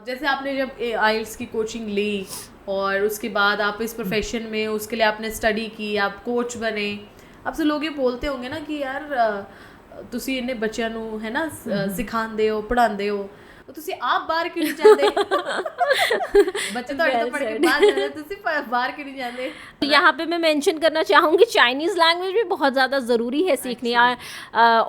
जैसे आपने जब आइल्स की कोचिंग ली और उसके बाद आप इस प्रोफेशन में, उसके लिए आपने स्टडी की, आप कोच बने, आपसे लोग ये बोलते होंगे ना कि यार ਤੁਸੀਂ ਇੰਨੇ ਬੱਚਿਆਂ ਨੂੰ ਹੈ ਨਾ ਸਿਖਾਉਂਦੇ ਹੋ, ਪੜ੍ਹਾਉਂਦੇ ਹੋ, ਤੁਸੀਂ ਆਪ ਬਾਹਰ ਕਿਉਂ ਨਹੀਂ ਜਾਂਦੇ? बच्चे तो तो पढ़ के बाहर जाते, ਤੁਸੀਂ बाहर क्यों नहीं जाते? यहाँ पे मैं मेंशन करना चाहूँगी चाइनीज़ लैंग्वेज भी बहुत ज़्यादा ज़रूरी है सीखनी।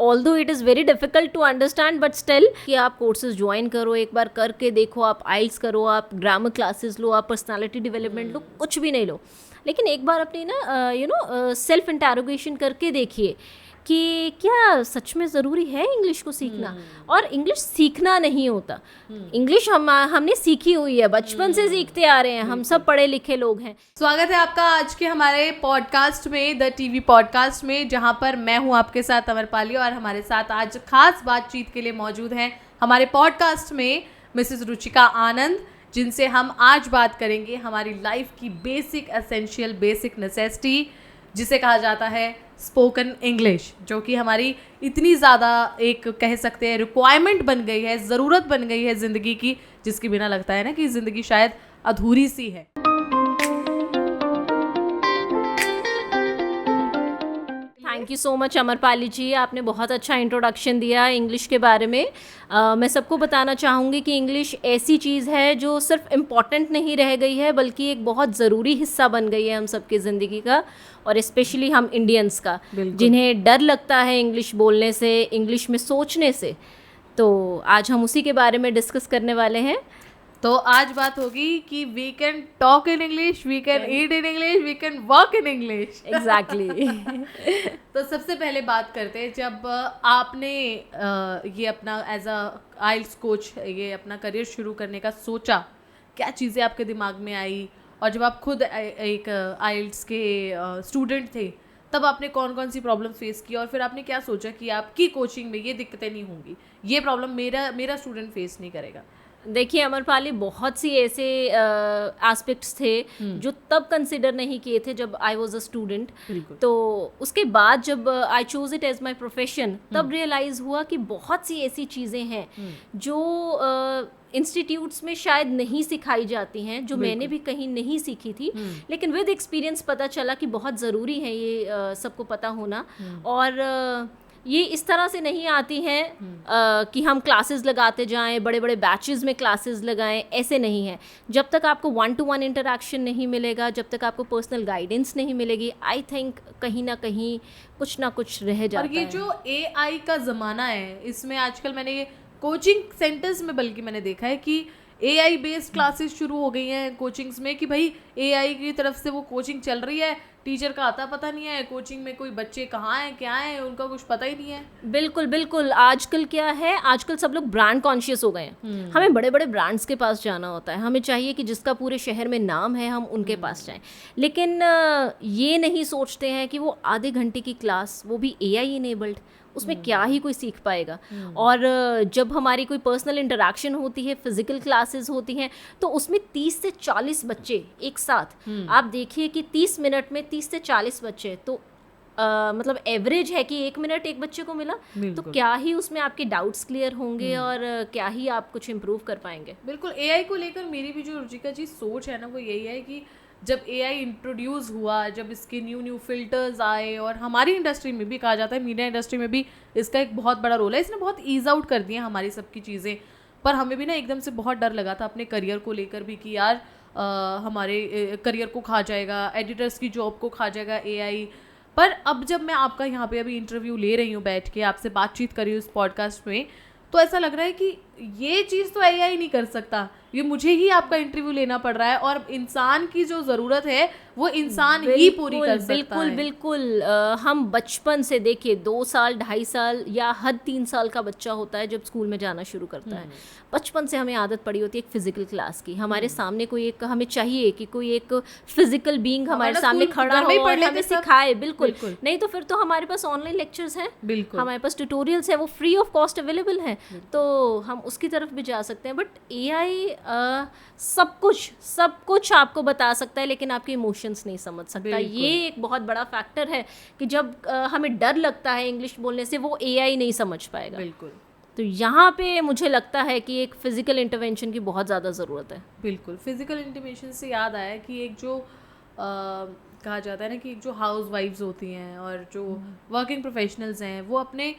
Although it is very difficult to understand but still कि आप कोर्सेज ज्वाइन करो, एक बार करके देखो, आप आइल्स करो, आप ग्रामर क्लासेस लो, आप पर्सनालिटी डेवलपमेंट लो, कुछ भी नहीं लो, लेकिन एक बार अपनी ना सेल्फ इंटरोगेशन करके देखिए कि क्या सच में ज़रूरी है इंग्लिश को सीखना। और इंग्लिश सीखना नहीं होता, इंग्लिश हमने सीखी हुई है, बचपन से सीखते आ रहे हैं, हम सब पढ़े लिखे लोग हैं। स्वागत है आपका आज के हमारे पॉडकास्ट में, द टीवी पॉडकास्ट में, जहां पर मैं हूं आपके साथ अमरपाली और हमारे साथ आज खास बातचीत के लिए मौजूद हैं हमारे पॉडकास्ट में मिसेस रुचिका आनंद, जिनसे हम आज बात करेंगे हमारी लाइफ की बेसिक एसेंशियल बेसिक नेसेसिटी जिसे कहा जाता है स्पोकन इंग्लिश, जो कि हमारी इतनी ज़्यादा एक कह सकते हैं रिक्वायरमेंट बन गई है, ज़रूरत बन गई है ज़िंदगी की, जिसके बिना लगता है ना कि ज़िंदगी शायद अधूरी सी है। Thank you so much Amrapali ji, आपने बहुत अच्छा इंट्रोडक्शन दिया इंग्लिश के बारे में। मैं सबको बताना चाहूँगी कि इंग्लिश ऐसी चीज़ है जो सिर्फ इम्पॉर्टेंट नहीं रह गई है, बल्कि एक बहुत ज़रूरी हिस्सा बन गई है हम सबकी ज़िंदगी का, और स्पेशली हम इंडियंस का, जिन्हें डर लगता है इंग्लिश बोलने से, इंग्लिश में सोचने से। तो आज हम उसी के बारे में डिस्कस करने वाले हैं। तो आज बात होगी कि we can talk in English, we can eat in English, we can work in English. Exactly. तो सबसे पहले बात करते हैं, जब आपने ये अपना एज अ आइल्स कोच ये अपना करियर शुरू करने का सोचा, क्या चीज़ें आपके दिमाग में आई, और जब आप खुद एक आइल्स के स्टूडेंट थे तब आपने कौन कौन सी प्रॉब्लम फेस की, और फिर आपने क्या सोचा कि आपकी कोचिंग में ये दिक्कतें नहीं होंगी, ये प्रॉब्लम मेरा स्टूडेंट फेस नहीं करेगा? देखिए अमरपाली, बहुत सी ऐसे एस्पेक्ट्स थे जो तब कंसिडर नहीं किए थे जब आई वाज अ स्टूडेंट। तो उसके बाद जब I choose it as my profession, तब रियलाइज़ हुआ कि बहुत सी ऐसी चीज़ें हैं जो इंस्टीट्यूट्स में शायद नहीं सिखाई जाती हैं, जो मैंने भी कहीं नहीं सीखी थी, लेकिन विद एक्सपीरियंस पता चला कि बहुत ज़रूरी है ये सबको पता होना। और ये इस तरह से नहीं आती हैं कि हम क्लासेस लगाते जाएं, बड़े बड़े बैचेस में क्लासेस लगाएं, ऐसे नहीं है। जब तक आपको 1-to-1 इंटरेक्शन नहीं मिलेगा, जब तक आपको पर्सनल गाइडेंस नहीं मिलेगी, आई थिंक कहीं ना कहीं कुछ ना कुछ रह जाता है। और ये जो AI का ज़माना है, इसमें आजकल मैंने कोचिंग सेंटर्स में बल्कि मैंने देखा है कि AI बेस्ड क्लासेस शुरू हो गई हैं कोचिंग्स में, कि भाई AI की तरफ से वो कोचिंग चल रही है, टीचर का आता पता नहीं है, कोचिंग में कोई बच्चे कहाँ हैं क्या हैं उनका कुछ पता ही नहीं है। बिल्कुल बिल्कुल। आजकल क्या है, आजकल सब लोग ब्रांड कॉन्शियस हो गए हैं। हमें बड़े बड़े ब्रांड्स के पास जाना होता है, हमें चाहिए कि जिसका पूरे शहर में नाम है हम उनके पास जाएं, लेकिन ये नहीं सोचते हैं कि वो आधे घंटे की क्लास, वो भी AI इनेबल्ड, उसमें क्या ही कोई सीख पाएगा। और जब हमारी कोई पर्सनल इंटरेक्शन होती है, फिजिकल क्लासेस होती हैं, तो उसमें 30 से 40 बच्चे एक साथ, आप देखिए कि 30 मिनट में 30 से 40 बच्चे, तो मतलब एवरेज है कि 1 मिनट एक बच्चे को मिला, तो क्या ही उसमें आपके डाउट्स क्लियर होंगे और क्या ही आप कुछ इम्प्रूव कर पाएंगे। बिल्कुल। AI को लेकर मेरी भी जो रुचिका जी सोच है ना, वो यही है कि जब AI इंट्रोड्यूस हुआ, जब इसके न्यू फिल्टर्स आए, और हमारी इंडस्ट्री में भी कहा जाता है, मीडिया इंडस्ट्री में भी इसका एक बहुत बड़ा रोल है, इसने बहुत ईज आउट कर दिए हमारी सबकी चीज़ें। पर हमें भी ना एकदम से बहुत डर लगा था अपने करियर को लेकर भी कि यार हमारे करियर को खा जाएगा, एडिटर्स की जॉब को खा जाएगा AI। पर अब जब मैं आपका यहाँ पे अभी इंटरव्यू ले रही हूँ, बैठ के आपसे बातचीत कर रही हूँ इस पॉडकास्ट में, तो ऐसा लग रहा है कि ये चीज़ तो AI नहीं कर सकता, ये मुझे ही आपका इंटरव्यू लेना पड़ रहा है, और इंसान की जो ज़रूरत है वो इंसान ही पूरी कर सकता बिल्कुल है। बिल्कुल। हम बचपन से देखिए 2 साल 2.5 साल या हद 3 साल का बच्चा होता है जब स्कूल में जाना शुरू करता है, बचपन से हमें आदत पड़ी होती है एक फिजिकल क्लास की। हमारे सामने कोई एक, हमें चाहिए कि कोई एक फिजिकल बीइंग हमारे सामने खड़ा हो और हमें सिखाए। बिल्कुल नहीं तो फिर तो हमारे पास ऑनलाइन लेक्चर्स हैं, हमारे पास ट्यूटोरियल्स हैं, वो फ्री ऑफ कॉस्ट अवेलेबल हैं, तो हम उसकी तरफ भी जा सकते हैं। बट AI सब कुछ आपको बता सकता है, लेकिन आपके इमोशंस नहीं समझ सकता। ये एक बहुत बड़ा फैक्टर है कि जब हमें डर लगता है इंग्लिश बोलने से, वो AI नहीं समझ पाएगा। बिल्कुल। तो यहाँ पे मुझे लगता है कि एक फिज़िकल इंटरवेंशन की बहुत ज़्यादा ज़रूरत है। बिल्कुल, फिजिकल इंटीमेशन से याद आया कि एक जो कहा जाता है ना कि एक जो हाउस वाइफ्स होती हैं और जो वर्किंग प्रोफेशनल्स हैं वो अपने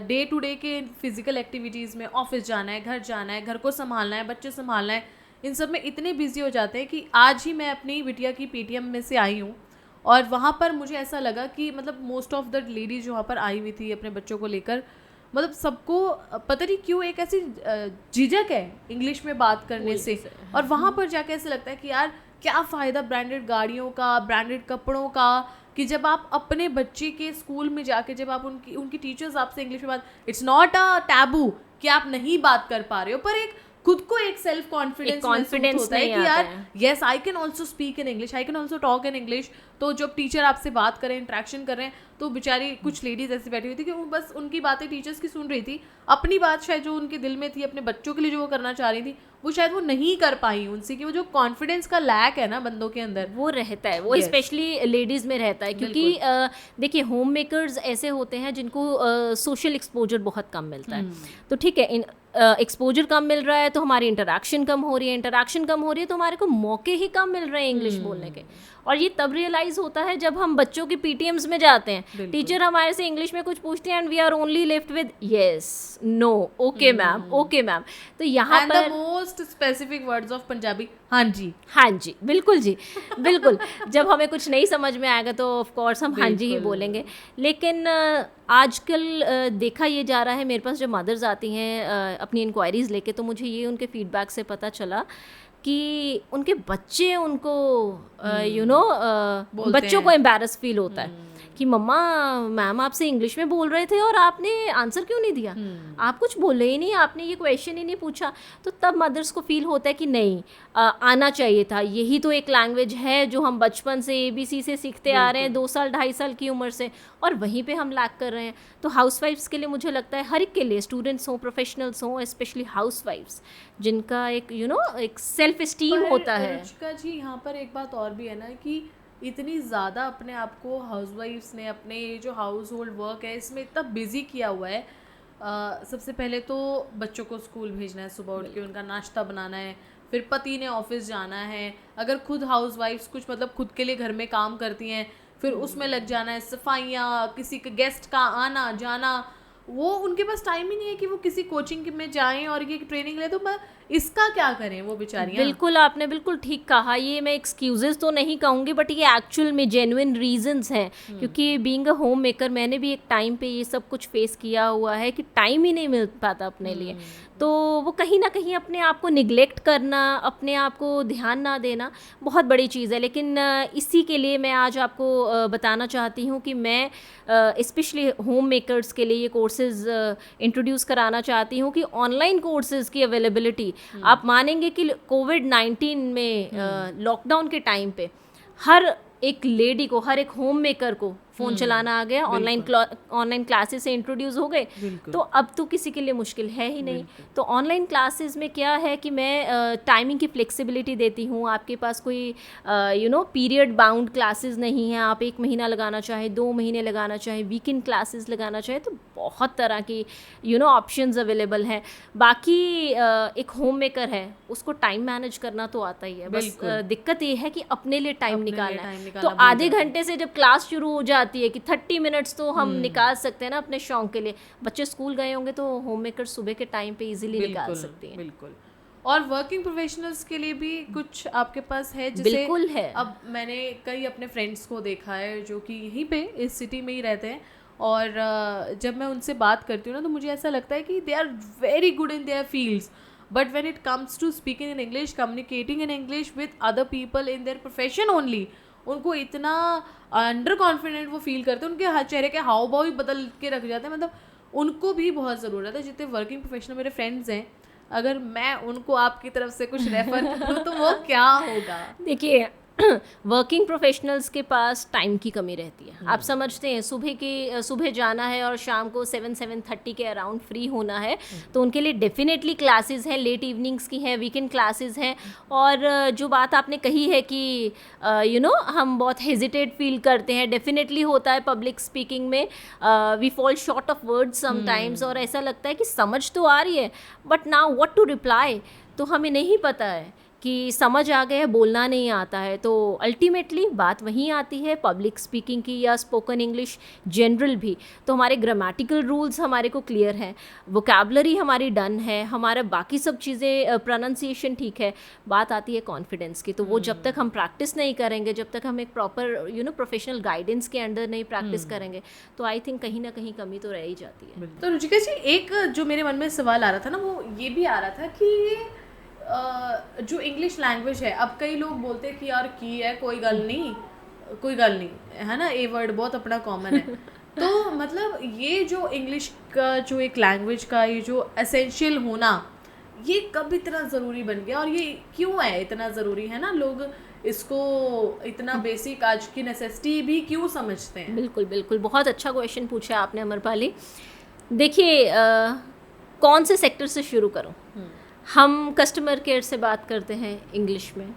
डे टू डे के फिजिकल एक्टिविटीज़ में ऑफिस जाना है, घर जाना है, घर को संभालना है, बच्चे संभालना है, इन सब में इतने बिजी हो जाते हैं कि आज ही मैं अपनी बिटिया की पेटीएम में से आई हूँ और वहाँ पर मुझे ऐसा लगा कि मतलब मोस्ट ऑफ द लेडीज जो वहाँ पर आई हुई थी अपने बच्चों को लेकर, मतलब सबको पता नहीं क्यों एक ऐसी झिझक है इंग्लिश में बात करने से। और वहाँ पर जाके ऐसे लगता है कि यार क्या फ़ायदा ब्रांडेड गाड़ियों का, ब्रांडेड कपड़ों का, कि जब आप अपने बच्चे के स्कूल में जाके जब आप उनकी टीचर्स आपसे इंग्लिश में बात, इट्स नॉट अ टैबू कि आप नहीं बात कर पा रहे हो, पर एक खुद को एक सेल्फ कॉन्फिडेंस होता है कि यार yes I can also speak in English, I can also talk in English. तो जब टीचर आपसे बात करें, इंट्रैक्शन कर रहे हैं, तो बेचारी कुछ लेडीज ऐसी बैठी हुई थी कि वो बस उनकी बातें टीचर्स की सुन रही थी, अपनी बात शायद जो उनके दिल में थी अपने बच्चों के लिए जो वो करना चाह रही थी वो शायद वो नहीं कर पाई उनसे, कि वो जो कॉन्फिडेंस का लैक है ना बंदों के अंदर वो रहता है, वो स्पेशली लेडीज़ में रहता है। क्योंकि देखिए होम मेकर्स ऐसे होते हैं जिनको सोशल एक्सपोजर बहुत कम मिलता है। तो ठीक है, एक्सपोजर कम मिल रहा है तो हमारी इंटरेक्शन कम हो रही है, इंटरेक्शन कम हो रही है तो हमारे को मौके ही कम मिल रहे हैं इंग्लिश बोलने के। और ये तब रियलाइज़ होता है जब हम बच्चों की पीटीएम्स में जाते हैं, टीचर हमारे से इंग्लिश में कुछ पूछते हैं and we are only left with yes, no, okay ma'am, okay ma'am. तो यहाँ पर most specific words of Punjabi, हाँ जी, हाँ जी, बिल्कुल जी, बिल्कुल। जब हमें कुछ नहीं समझ में आएगा तो ऑफ कोर्स हम हाँ जी ही बोलेंगे। लेकिन आजकल देखा ये जा रहा है, मेरे पास जब मदर्स आती हैं अपनी इंक्वायरीज़ लेके, तो मुझे ये उनके फीडबैक से पता चला कि उनके बच्चे उनको बच्चों को एम्बैरस फील होता है कि मम्मा मैम आपसे इंग्लिश में बोल रहे थे और आपने आंसर क्यों नहीं दिया, आप कुछ बोले ही नहीं, आपने ये क्वेश्चन ही नहीं पूछा। तो तब मदर्स को फील होता है कि नहीं, आना चाहिए था, यही तो एक लैंग्वेज है जो हम बचपन से ABC से सीखते आ रहे हैं 2 साल 2.5 साल की उम्र से, और वहीं पे हम लैक कर रहे हैं। तो हाउसवाइफ्स के लिए मुझे लगता है, हर एक के लिए, स्टूडेंट्स हों, प्रोफेशनल्स हों, स्पेशली हाउसवाइफ्स जिनका एक एक सेल्फ एस्टीम होता है। रुचिका जी, यहाँ पर एक बात और भी है ना कि इतनी ज़्यादा अपने आप को हाउसवाइफ्स ने अपने जो हाउस होल्ड वर्क है इसमें इतना बिजी किया हुआ है। सबसे पहले तो बच्चों को स्कूल भेजना है, सुबह उठ के उनका नाश्ता बनाना है, फिर पति ने ऑफिस जाना है, अगर खुद हाउसवाइफ्स कुछ मतलब खुद के लिए घर में काम करती हैं फिर उसमें लग जाना है, सफाइयाँ, किसी के गेस्ट का आना जाना, वो उनके पास टाइम ही नहीं है कि वो किसी कोचिंग में जाएं और ये ट्रेनिंग ले। तो मैं इसका क्या करें वो बेचारियाँ। बिल्कुल, आपने बिल्कुल ठीक कहा। ये मैं एक्सक्यूजेस तो नहीं कहूँगी, बट ये एक्चुअल में जेन्युइन रीजंस हैं। क्योंकि बीइंग अ होम मेकर मैंने भी एक टाइम पे ये सब कुछ फेस किया हुआ है कि टाइम ही नहीं मिल पाता अपने लिए। तो वो कहीं ना कहीं अपने आप को निगलेक्ट करना, अपने आप को ध्यान ना देना बहुत बड़ी चीज़ है। लेकिन इसी के लिए मैं आज आपको बताना चाहती हूँ कि मैं स्पेशली होम मेकर्स के लिए ये कोर्सेज इंट्रोड्यूस कराना चाहती हूँ कि ऑनलाइन कोर्सेज की अवेलेबिलिटी, आप मानेंगे कि कोविड-19 में लॉकडाउन के टाइम पे हर एक लेडी को, हर एक होम मेकर को फ़ोन चलाना आ गया, ऑनलाइन क्लासेस से इंट्रोड्यूस हो गए। तो अब तो किसी के लिए मुश्किल है ही नहीं। तो ऑनलाइन क्लासेस में क्या है कि मैं टाइमिंग की फ्लेक्सिबिलिटी देती हूँ। आपके पास कोई पीरियड बाउंड क्लासेस नहीं है, आप 1 महीना लगाना चाहे, 2 महीने लगाना चाहे, वीकेंड क्लासेस लगाना चाहे, तो बहुत तरह की ऑप्शंस अवेलेबल हैं। बाकी एक होम मेकर है, उसको टाइम मैनेज करना तो आता ही है, बस दिक्कत ये है कि अपने लिए टाइम निकालना है। तो आधे घंटे से जब क्लास शुरू हो जाती है कि 30 मिनट्स तो हम निकाल सकते हैं ना अपने शौक के लिए। बच्चे स्कूल गए होंगे तो होम मेकर सुबह के टाइम पे इजीली निकाल सकते हैं। बिल्कुल। और वर्किंग प्रोफेशनल्स के लिए भी कुछ आपके पास है जिसे बिल्कुल है। अब मैंने कई अपने फ्रेंड्स को देखा है जो कि यहीं पे इस सिटी में ही रहते हैं, और जब मैं उनसे बात करती हूँ ना तो मुझे ऐसा लगता है कि they are very good in their fields, but when it comes to speaking in English, communicating in English with other people in their profession only, उनको इतना अंडर कॉन्फिडेंट वो फील करते हैं, उनके हर चेहरे के हाव भाव ही बदल के रख जाते हैं। मतलब उनको भी बहुत ज़रूरत है। जितने वर्किंग प्रोफेशनल मेरे फ्रेंड्स हैं, अगर मैं उनको आपकी तरफ से कुछ रेफर करूँ तो वो क्या होगा? देखिए, वर्किंग प्रोफेशनल्स के पास टाइम की कमी रहती है। आप समझते हैं सुबह जाना है और शाम को 7-7:30 के अराउंड फ्री होना है, तो उनके लिए डेफिनेटली क्लासेस हैं, लेट इवनिंग्स की हैं, वीकेंड क्लासेस हैं। और जो बात आपने कही है कि हम बहुत हेजिटेट फील करते हैं, डेफिनेटली होता है पब्लिक स्पीकिंग में, we fall short of words sometimes, और ऐसा लगता है कि समझ तो आ रही है but now what to reply, तो हमें नहीं पता है कि समझ आ गया है, बोलना नहीं आता है। तो अल्टीमेटली बात वहीं आती है पब्लिक स्पीकिंग की या स्पोकन इंग्लिश जनरल भी। तो हमारे ग्रामेटिकल रूल्स हमारे को क्लियर हैं, वोकैबुलरी हमारी डन है, हमारा बाकी सब चीज़ें प्रोनाउंसिएशन ठीक है, बात आती है कॉन्फिडेंस की। तो वो जब तक हम प्रैक्टिस नहीं करेंगे, जब तक हम एक प्रॉपर प्रोफेशनल गाइडेंस के अंडर नहीं प्रैक्टिस करेंगे, तो आई थिंक कहीं ना कहीं कमी तो रह ही जाती है। तो रुचिका जी, एक जो मेरे मन में सवाल आ रहा था ना, वो ये भी आ रहा था कि जो इंग्लिश लैंग्वेज है, अब कई लोग बोलते हैं कि यार की है, कोई गल नहीं है ना, ए वर्ड बहुत अपना कॉमन है। तो मतलब ये जो इंग्लिश का जो एक लैंग्वेज का ये जो एसेंशियल होना, ये कब इतना ज़रूरी बन गया और ये क्यों है इतना ज़रूरी, है ना? लोग इसको इतना बेसिक आज की नेसेसिटी भी क्यों समझते हैं? बिल्कुल बिल्कुल, बहुत अच्छा क्वेश्चन पूछा आपने अमरपाली। देखिए, कौन से सेक्टर से शुरू करूं? हम कस्टमर केयर से बात करते हैं इंग्लिश में,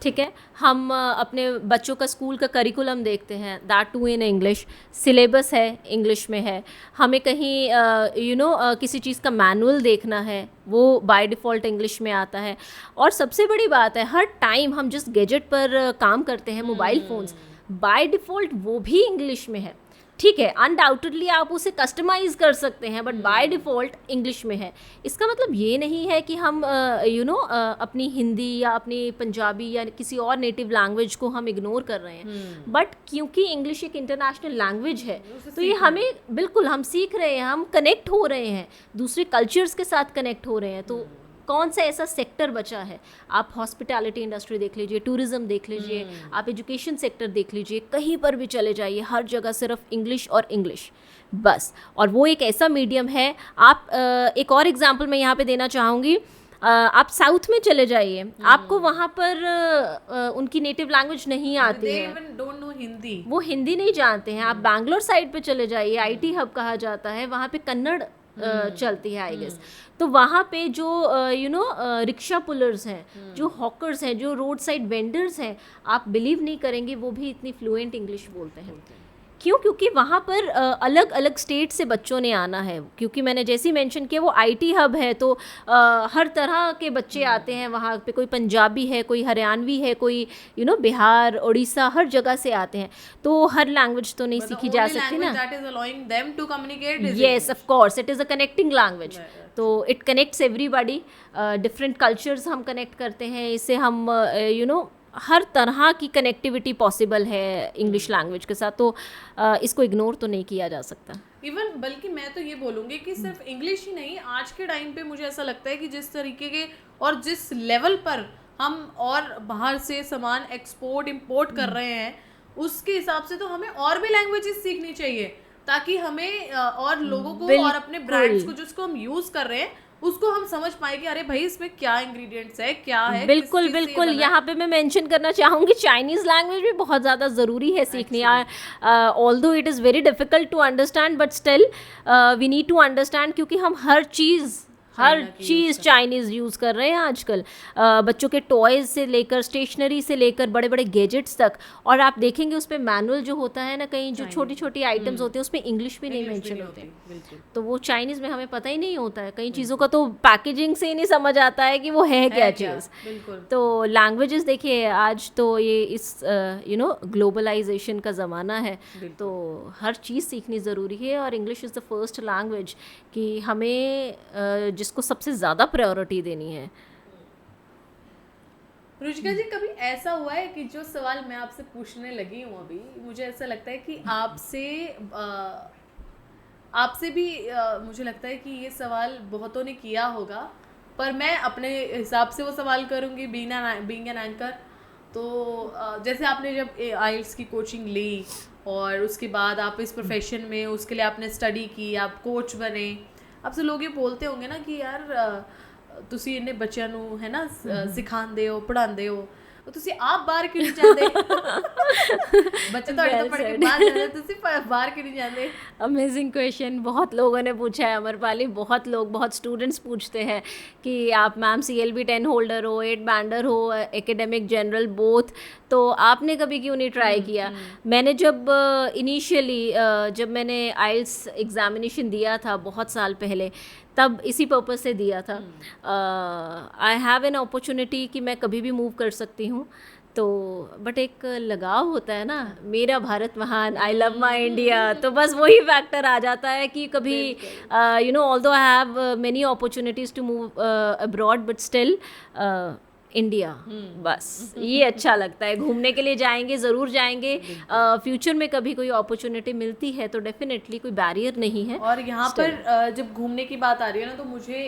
ठीक है। हम अपने बच्चों का स्कूल का करिकुलम देखते हैं, that too in English, syllabus है इंग्लिश में है। हमें कहीं किसी चीज़ का मैनुअल देखना है, वो बाय डिफ़ॉल्ट इंग्लिश में आता है। और सबसे बड़ी बात है, हर टाइम हम जिस गैजेट पर काम करते हैं, मोबाइल फ़ोन्स, बाय डिफ़ॉल्ट वो भी इंग्लिश में है, ठीक है। अनडाउटेडली आप उसे कस्टमाइज़ कर सकते हैं, बट बाय डिफ़ॉल्ट इंग्लिश में है। इसका मतलब ये नहीं है कि हम अपनी हिंदी या अपनी पंजाबी या किसी और नेटिव लैंग्वेज को हम इग्नोर कर रहे हैं, बट क्योंकि इंग्लिश एक इंटरनेशनल लैंग्वेज है, तो ये हमें बिल्कुल, हम सीख रहे हैं, हम कनेक्ट हो रहे हैं, दूसरे कल्चर्स के साथ कनेक्ट हो रहे हैं। तो कौन सा ऐसा सेक्टर बचा है? आप हॉस्पिटैलिटी इंडस्ट्री देख लीजिए, टूरिज्म देख लीजिए, आप एजुकेशन सेक्टर देख लीजिए, कहीं पर भी चले जाइए, हर जगह सिर्फ इंग्लिश और इंग्लिश बस। और वो एक ऐसा मीडियम है। आप एक और एग्जांपल मैं यहाँ पे देना चाहूँगी, आप साउथ में चले जाइए, आपको वहाँ पर उनकी नेटिव लैंग्वेज नहीं आती है, डोंट नो हिंदी, वो हिंदी नहीं जानते हैं। आप बैंगलोर साइड पे चले जाइए, IT हब कहा जाता है, वहाँ पे कन्नड़ चलती है आई गेस। तो वहाँ पे जो रिक्शा पुलर्स हैं, जो हॉकर्स हैं, जो रोड साइड वेंडर्स हैं, आप बिलीव नहीं करेंगे वो भी इतनी फ्लुएंट इंग्लिश बोलते हैं। क्यों? क्योंकि वहाँ पर अलग अलग स्टेट से बच्चों ने आना है, क्योंकि मैंने जैसे ही मेंशन किया वो IT हब है, तो हर तरह के बच्चे आते हैं वहाँ पे। कोई पंजाबी है, कोई हरियाणवी है, कोई बिहार, उड़ीसा, हर जगह से आते हैं। तो हर लैंग्वेज तो नहीं सीखी जा सकती ना। Yes, of course, it is a connecting language. तो it connects everybody, different cultures हम कनेक्ट करते हैं, इससे हम हर तरह की कनेक्टिविटी पॉसिबल है इंग्लिश लैंग्वेज के साथ। तो इसको इग्नोर तो नहीं किया जा सकता। इवन बल्कि मैं तो ये बोलूँगी कि सिर्फ इंग्लिश ही नहीं, आज के टाइम पे मुझे ऐसा लगता है कि जिस तरीके के और जिस लेवल पर हम और बाहर से सामान एक्सपोर्ट इंपोर्ट कर रहे हैं, उसके हिसाब से तो हमें और भी लैंग्वेजेस सीखनी चाहिए, ताकि हमें और लोगों को और अपने ब्रांड्स को जिसको हम यूज़ कर रहे हैं उसको हम समझ पाए कि अरे भाई इसमें क्या इंग्रेडिएंट्स है, क्या है। बिल्कुल बिल्कुल, यहाँ पे मैं मेंशन करना चाहूँगी चाइनीज़ लैंग्वेज भी बहुत ज़्यादा ज़रूरी है सीखनी। Although it is very difficult to understand, but still we need to understand, क्योंकि हम हर चीज़ चाइनीज़ यूज़ कर रहे हैं आजकल, बच्चों के टॉयज़ से लेकर, स्टेशनरी से लेकर, बड़े बड़े गैजेट्स तक। और आप देखेंगे उस पर मैनुअल जो होता है ना, कहीं जो छोटी छोटी आइटम्स होते हैं उसमें इंग्लिश भी नहीं मेंशन होते, तो वो चाइनीज़ में हमें पता ही नहीं होता है। कई चीज़ों का तो पैकेजिंग से ही नहीं समझ आता है कि वो है क्या चीज़। तो लैंग्वेजेस देखिए, आज तो ये इस ग्लोबलाइजेशन का ज़माना है, तो हर चीज़ सीखनी ज़रूरी है। और English is the first language कि हमें जिसको सबसे ज़्यादा प्रायोरिटी देनी है। रुचिका जी, कभी ऐसा हुआ है कि जो सवाल मैं आपसे पूछने लगी हूँ अभी, मुझे ऐसा लगता है कि आपसे भी मुझे लगता है कि ये सवाल बहुतों ने किया होगा, पर मैं अपने हिसाब से वो सवाल करूँगी बीइंग एन एंकर। तो जैसे आपने जब IELTS की कोचिंग ली और उसके बाद आप इस प्रोफेशन में, उसके लिए आपने स्टडी की, आप कोच बने, आपसे लोग ये बोलते होंगे ना कि यार तुसी इन्ने बच्चों नूं है ना सिखांदे हो, पढ़ांदे हो, ਤੁਸੀਂ ਆਪ ਬਾਹਰ ਕਿਉਂ ਨਹੀਂ ਜਾਂਦੇ? ਬੱਚੇ ਤੁਹਾਡੇ ਤੋਂ पढ़ के बाहर जा रहे ਤੁਸੀਂ बाहर क्यों नहीं जाते? अमेजिंग क्वेश्चन, बहुत लोगों ने पूछा है अमरपाली, बहुत लोग, बहुत स्टूडेंट्स पूछते हैं कि आप मैम CLB 10 होल्डर हो, 8 बैंडर हो, एकेडमिक जनरल बोथ, तो आपने कभी क्यों नहीं ट्राई किया? मैंने जब इनिशियली जब मैंने आइल्स एग्जामिनेशन दिया था बहुत साल पहले, तब इसी पर्पज़ से दिया था। आई हैव एन अपॉर्चुनिटी कि मैं कभी भी मूव कर सकती हूँ, तो बट एक लगाव होता है ना, मेरा भारत महान, आई लव माई इंडिया, तो बस वही फैक्टर आ जाता है कि कभी you know although I have many opportunities to move abroad, but still India, बस ये अच्छा लगता है। घूमने के लिए जाएंगे, ज़रूर जाएंगे, फ्यूचर में कभी कोई अपॉर्चुनिटी मिलती है तो डेफिनेटली कोई बैरियर नहीं है। और यहाँ पर जब घूमने की बात आ रही है ना, तो मुझे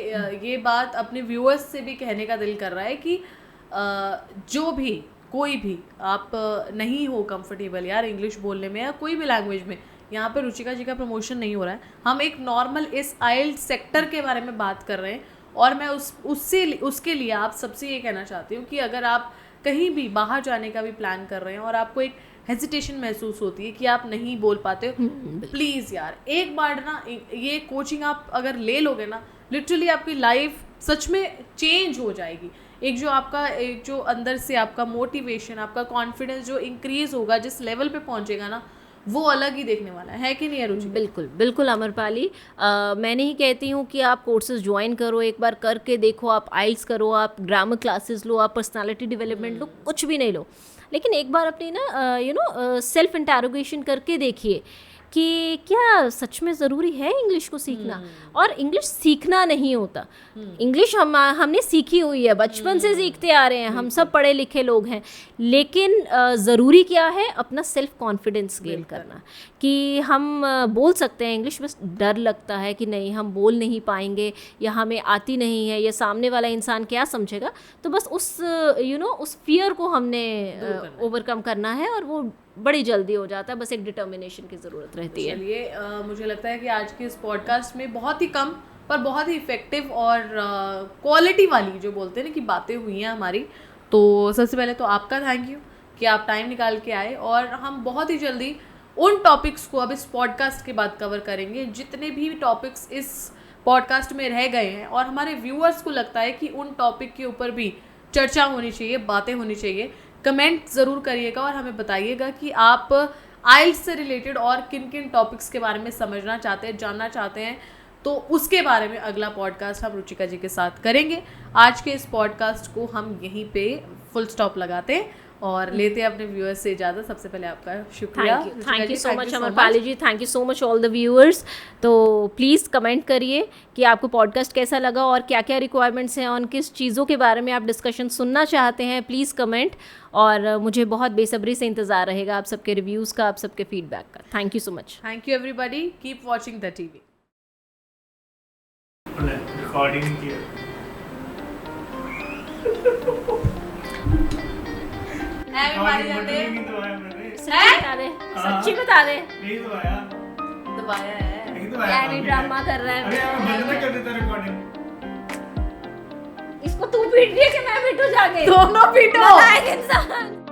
ये बात अपने व्यूअर्स से भी कहने का दिल कर रहा है कि जो भी कोई भी आप नहीं हो कंफर्टेबल यार इंग्लिश बोलने में या कोई भी लैंग्वेज में, यहाँ पर रुचिका जी का प्रमोशन नहीं हो रहा है, हम एक नॉर्मल इस आइल्ट सेक्टर के बारे में बात कर रहे हैं। और मैं उसके लिए आप सबसे ये कहना चाहती हूँ कि अगर आप कहीं भी बाहर जाने का भी प्लान कर रहे हैं और आपको एक हेजिटेशन महसूस होती है कि आप नहीं बोल पाते हो, प्लीज़ यार एक बार ना ये कोचिंग आप अगर ले लोगे ना, लिटरली आपकी लाइफ सच में चेंज हो जाएगी। एक जो अंदर से आपका मोटिवेशन, आपका कॉन्फिडेंस जो इंक्रीज़ होगा, जिस लेवल पे पहुंचेगा ना, वो अलग ही देखने वाला है कि नहीं रुचि? बिल्कुल बिल्कुल अमरपाली, मैं नहीं कहती हूँ कि आप कोर्सेज ज्वाइन करो, एक बार करके देखो, आप आइल्स करो, आप ग्रामर क्लासेस लो, आप पर्सनालिटी डेवलपमेंट लो, कुछ भी नहीं लो, लेकिन एक बार अपनी ना सेल्फ इंटरोगेशन करके देखिए कि क्या सच में ज़रूरी है इंग्लिश को सीखना। और इंग्लिश सीखना नहीं होता, इंग्लिश हमने सीखी हुई है, बचपन से सीखते आ रहे हैं, हम सब पढ़े लिखे लोग हैं, लेकिन ज़रूरी क्या है? अपना सेल्फ कॉन्फिडेंस गेन करना, कि हम बोल सकते हैं इंग्लिश, बस डर लगता है कि नहीं हम बोल नहीं पाएंगे, या हमें आती नहीं है, या सामने वाला इंसान क्या समझेगा, तो बस उस उस फियर को हमने ओवरकम करना है, और वो बड़ी जल्दी हो जाता है, बस एक डिटर्मिनेशन की ज़रूरत रहती है। चलिए, मुझे लगता है कि आज के इस पॉडकास्ट में बहुत ही कम पर बहुत ही इफ़ेक्टिव और क्वालिटी वाली जो बोलते हैं ना कि बातें हुई हैं हमारी। तो सबसे पहले तो आपका थैंक यू कि आप टाइम निकाल के आए, और हम बहुत ही जल्दी उन टॉपिक्स को अब इस पॉडकास्ट के बाद कवर करेंगे, जितने भी टॉपिक्स इस पॉडकास्ट में रह गए हैं और हमारे व्यूअर्स को लगता है कि उन टॉपिक के ऊपर भी चर्चा होनी चाहिए, बातें होनी चाहिए। कमेंट ज़रूर करिएगा और हमें बताइएगा कि आप आइल्स से रिलेटेड और किन किन टॉपिक्स के बारे में समझना चाहते हैं, जानना चाहते हैं, तो उसके बारे में अगला पॉडकास्ट हम रुचिका जी के साथ करेंगे। आज के इस पॉडकास्ट को हम यहीं पे फुल स्टॉप लगाते हैं और लेते हैं अपने व्यूअर्स से इजाज़त। सबसे पहले आपका शुक्रिया। Thank you so much Amrapali ji, thank you so much all the viewers. तो प्लीज़ कमेंट करिए कि आपको पॉडकास्ट कैसा लगा और क्या क्या रिक्वायरमेंट्स हैं, और किस चीज़ों के बारे में आप डिस्कशन सुनना चाहते हैं, प्लीज़ कमेंट। और मुझे बहुत बेसब्री से इंतज़ार रहेगा आप सबके रिव्यूज़ का, आप सबके फीडबैक का। Thank you so much. Thank you everybody, keep watching the TV. Recording किया सच्ची बता दे, नहीं दबाया नहीं ड्रामा कर रहा है। बंद कर देता रिकॉर्डिंग। इसको तू पीट रही है कि मैं पीटूं जाके? दोनों पीटो। इंसान।